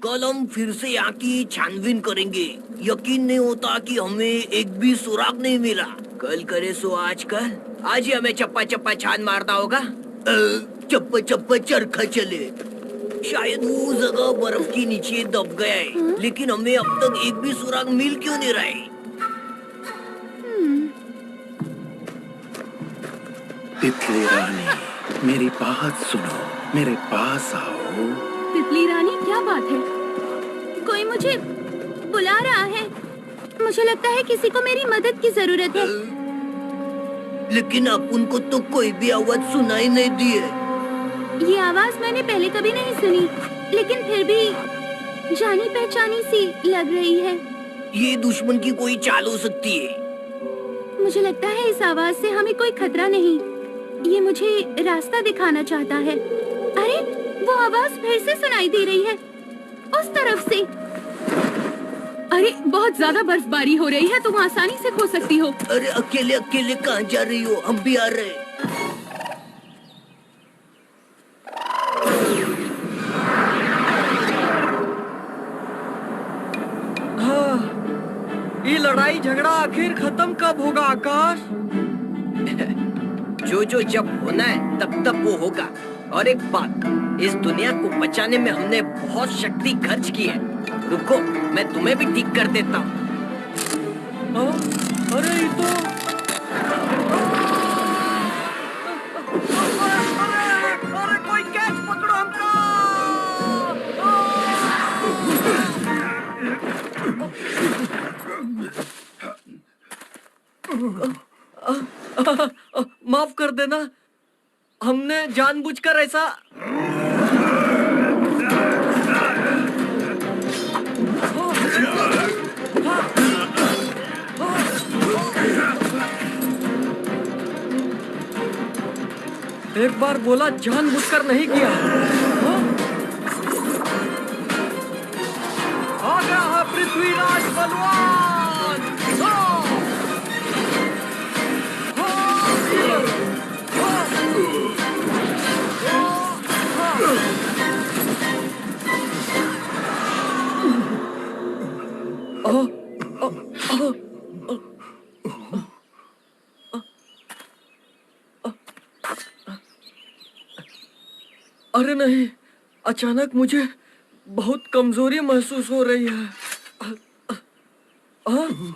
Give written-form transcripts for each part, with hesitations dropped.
कल हम फिर से यहाँ की छानबीन करेंगे। यकीन नहीं होता कि हमें एक भी सुराग नहीं मिला। कल करे सो आज ही हमें चप्पा चप्पा छान मारना होगा। चप्पा चप्पा चरखा चले। शायद वो जगह बर्फ के नीचे दब गया है, लेकिन हमें अब तक एक भी सुराग मिल क्यों नहीं रहा है? तितली रानी, मेरी बात सुनो, मेरे पास आओ। तितली रानी, क्या बात है? कोई मुझे बुला रहा है। मुझे लगता है किसी को मेरी मदद की जरूरत है। लेकिन अपन को तो कोई भी आवाज सुनाई नहीं दी है। ये आवाज मैंने पहले कभी नहीं सुनी, लेकिन फिर भी जानी पहचानी सी लग रही है। ये दुश्मन की कोई चाल हो सकती है। मुझे लगता है इस आवाज से हमें कोई खतरा नहीं। ये मुझे रास्ता दिखाना चाहता है। अरे, वो आवाज फिर से सुनाई दे रही है, उस तरफ से। अरे, बहुत ज्यादा बर्फबारी हो रही है, तुम आसानी से खो सकती हो। अरे अकेले अकेले कहाँ जा रही हो? हम भी आ रहे हैं। ये लड़ाई झगड़ा आखिर खत्म कब होगा आकाश? जो जब होना है तब वो होगा। और एक बात, इस दुनिया को बचाने में हमने बहुत शक्ति खर्च की है। रुको, मैं तुम्हें भी ठीक कर देता हूँ। अरे ये तो अरे कोई कैच पकड़ो हमको। माफ कर देना, हमने जानबूझकर ऐसा। एक बार बोला जानबूझकर नहीं किया। आ गया है पृथ्वीराज बलवान। अरे नहीं, अचानक मुझे बहुत कमजोरी महसूस हो रही है।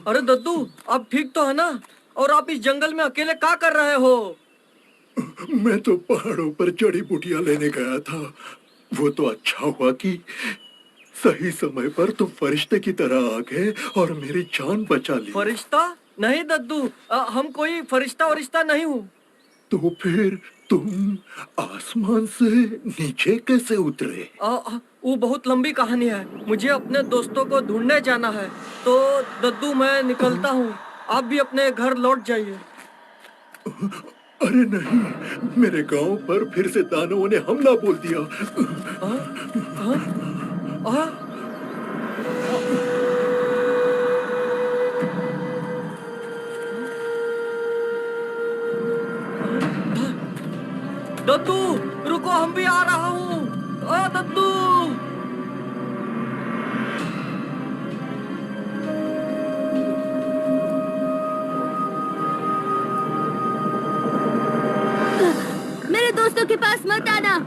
अरे दद्दू, आप ठीक तो है ना? और आप इस जंगल में अकेले क्या कर रहे हो? मैं तो पहाड़ों पर जड़ी बूटियां लेने गया था। वो तो अच्छा हुआ कि सही समय पर तुम फरिश्ते की तरह आ गए और मेरी जान बचा ली। फरिश्ता? नहीं दद्दू, हम कोई फरिश्ता वरिश्ता नहीं हूँ। तो फिर तुम आसमान से नीचे कैसे उतरे? वो बहुत लंबी कहानी है। मुझे अपने दोस्तों को ढूंढने जाना है, तो दद्दू मैं निकलता हूँ। आप भी अपने घर लौट जाइए। अरे नहीं, मेरे गांव पर फिर से दानवों ने हमला बोल दिया। दद्दू रुको, हम भी आ रहा हूँ। दद्दू। मेरे दोस्तों के पास मत आना।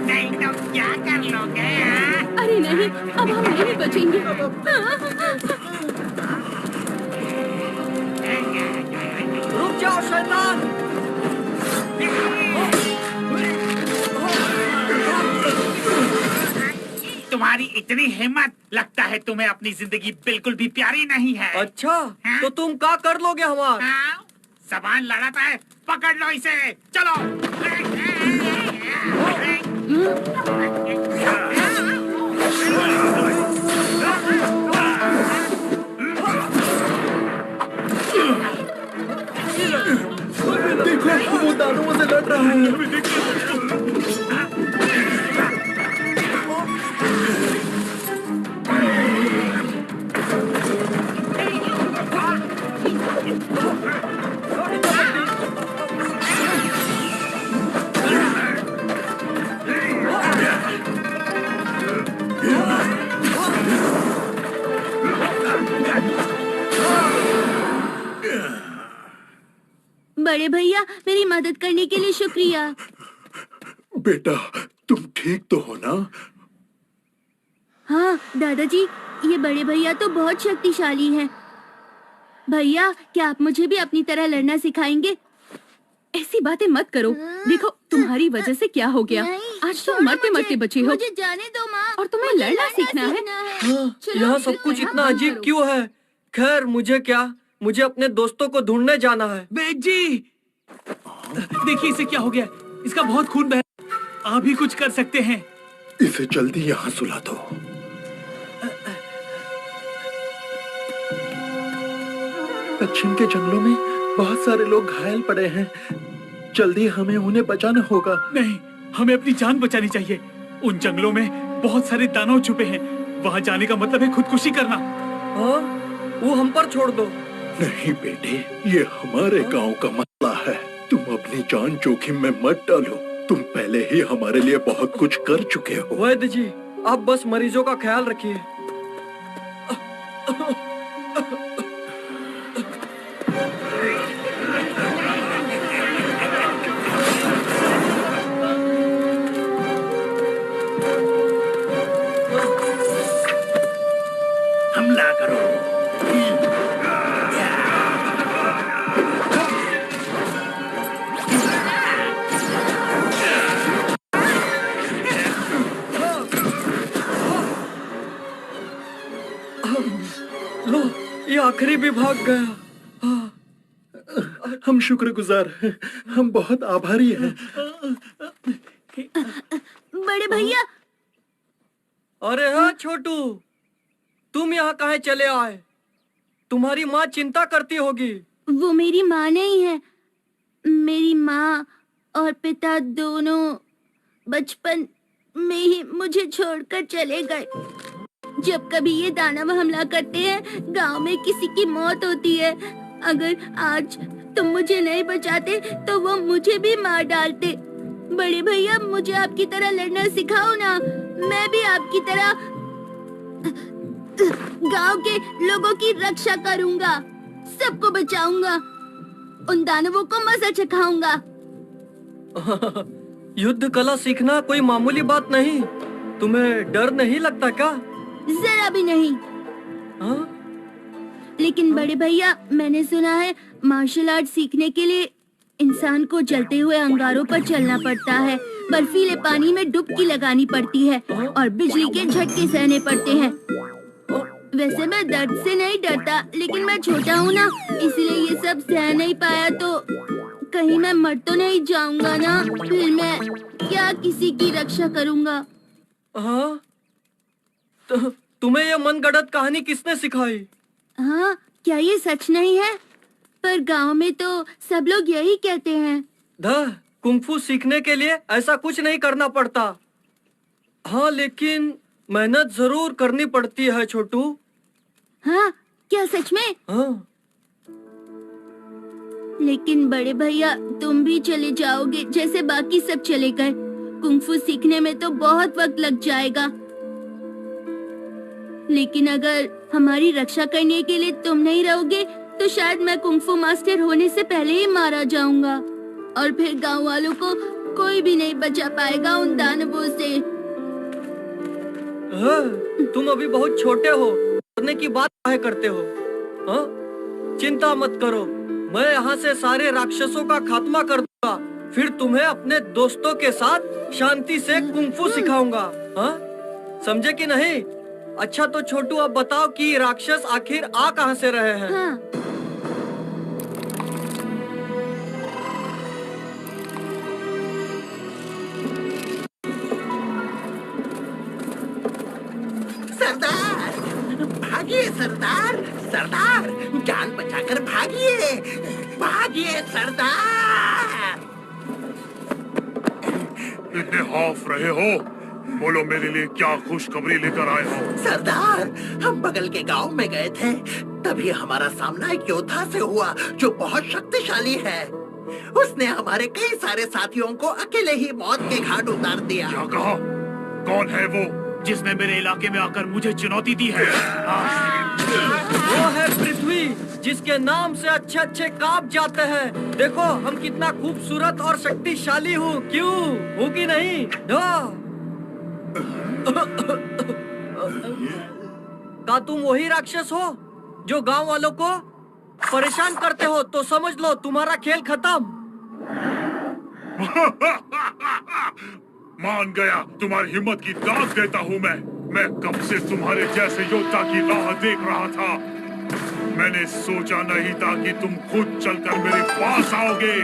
नहीं तो क्या कर लोगे? अरे नहीं, अब हम नहीं बचेंगे। रुक जाओ शैतान। तुम्हारी इतनी हिम्मत, लगता है तुम्हें अपनी जिंदगी बिल्कुल भी प्यारी नहीं है। अच्छा, तो तुम क्या कर लोगे हमारा? हाँ? जबान लड़ाता है, पकड़ लो इसे। चलो। देखो, वो दानवों से लड़ रहा है। बड़े भैया, मेरी मदद करने के लिए शुक्रिया। बेटा, तुम ठीक तो हो ना? हाँ दादाजी, ये बड़े भैया तो बहुत शक्तिशाली हैं। भैया, क्या आप मुझे भी अपनी तरह लड़ना सिखाएंगे? ऐसी बातें मत करो। देखो तुम्हारी वजह से क्या हो गया। आज तुम मरते मरते बचे हो मुझे जाने दो माँ। और तुम्हें लड़ना सीखना है। हाँ, यहाँ सब कुछ इतना अजीब क्यों है? खैर मुझे क्या, मुझे अपने दोस्तों को ढूंढने जाना है। बेग जी, देखिए इसे क्या हो गया। इसका बहुत खून बह, आप ही कुछ कर सकते हैं। इसे जल्दी यहाँ सुला दो। पश्चिम के जंगलों में बहुत सारे लोग घायल पड़े हैं। जल्दी हमें उन्हें बचाना होगा। नहीं, हमें अपनी जान बचानी चाहिए। उन जंगलों में बहुत सारे दानव छुपे हैं। वहाँ जाने का मतलब है खुदकुशी करना। हाँ, वो हम पर छोड़ दो। नहीं बेटे, ये हमारे गांव का मसला है। तुम अपनी जान जोखिम में मत डालो। तुम पहले ही हमारे लिए बहुत कुछ कर चुके हो। वैद्य जी, आप बस मरीजों का ख्याल रखिए। हमला करो। लो, ये आखिरी भी भाग गया। हम शुक्रगुजार हैं। हम बहुत आभारी हैं। बड़े भैया, अरे हाँ छोटू, तुम यहाँ काहे चले आए? तुम्हारी माँ चिंता करती होगी। वो मेरी माँ नहीं है। मेरी माँ और पिता दोनों बचपन में ही मुझे छोड़कर चले गए। जब कभी ये दानव हमला करते हैं, गांव में किसी की मौत होती है। अगर आज तुम मुझे नहीं बचाते तो वो मुझे भी मार डालते। बड़े भैया, मुझे आपकी तरह लड़ना सिखाओ ना। मैं भी आपकी तरह गांव के लोगों की रक्षा करूंगा, सबको बचाऊंगा, उन दानवों को मजा चखाऊंगा। युद्ध कला सीखना कोई मामूली बात नहीं। तुम्हें डर नहीं लगता क्या? जरा भी नहीं। हाँ? लेकिन बड़े भैया, मैंने सुना है मार्शल आर्ट सीखने के लिए इंसान को जलते हुए अंगारों पर चलना पड़ता है, बर्फीले पानी में डुबकी लगानी पड़ती है और बिजली के झटके सहने पड़ते हैं। वैसे मैं दर्द से नहीं डरता, लेकिन मैं छोटा हूँ ना, इसलिए ये सब सह नहीं पाया तो कहीं मैं मर तो नहीं जाऊंगा ना। फिर मैं क्या किसी की रक्षा करूंगा? हाँ? तो तुम्हें ये मनगढ़ंत कहानी किसने सिखाई? हाँ, क्या ये सच नहीं है? पर गांव में तो सब लोग यही कहते हैं। कुंफू सीखने के लिए ऐसा कुछ नहीं करना पड़ता। हाँ, लेकिन मेहनत जरूर करनी पड़ती है छोटू। हाँ, क्या सच में? हाँ। लेकिन बड़े भैया, तुम भी चले जाओगे जैसे बाकी सब चले गए। कुंफू सीखने में तो बहुत वक्त लग जाएगा। लेकिन अगर हमारी रक्षा करने के लिए तुम नहीं रहोगे तो शायद मैं कुंफू मास्टर होने से पहले ही मारा जाऊंगा और फिर गांव वालों को कोई भी नहीं बचा पाएगा उन दानवों से। तुम अभी बहुत छोटे हो, करने की बात काहे करते हो? हाँ? चिंता मत करो, मैं यहाँ से सारे राक्षसों का खात्मा कर दूंगा। फिर तुम्हें अपने दोस्तों के साथ शांति से कुंफू सिखाऊंगा। हाँ? समझे कि नहीं? अच्छा तो छोटू, अब बताओ कि राक्षस आखिर आ कहाँ से रहे हैं? हाँ। सरदार, भागिए सरदार, सरदार, जान बचाकर भागिए, भागिए सरदार। इतने खौफ रहे हो? बोलो मेरे लिए क्या खुशखबरी लेकर आए हो? सरदार, हम बगल के गांव में गए थे, तभी हमारा सामना एक योद्धा से हुआ जो बहुत शक्तिशाली है। उसने हमारे कई सारे साथियों को अकेले ही मौत के घाट उतार दिया। क्या कहा? कौन है वो जिसने मेरे इलाके में आकर मुझे चुनौती दी है? वो है पृथ्वी। जिसके नाम से अच्छे अच्छे कांप जाते हैं। देखो हम कितना खूबसूरत और शक्तिशाली हूँ, क्यों हूँ कि नहीं? का तुम वही राक्षस हो जो गांव वालों को परेशान करते हो? तो समझ लो तुम्हारा खेल खत्म। मान गया, तुम्हारी हिम्मत की दाद देता हूँ मैं कब से तुम्हारे जैसे योद्धा की राह देख रहा था। मैंने सोचा नहीं था कि तुम खुद चलकर मेरे पास आओगे।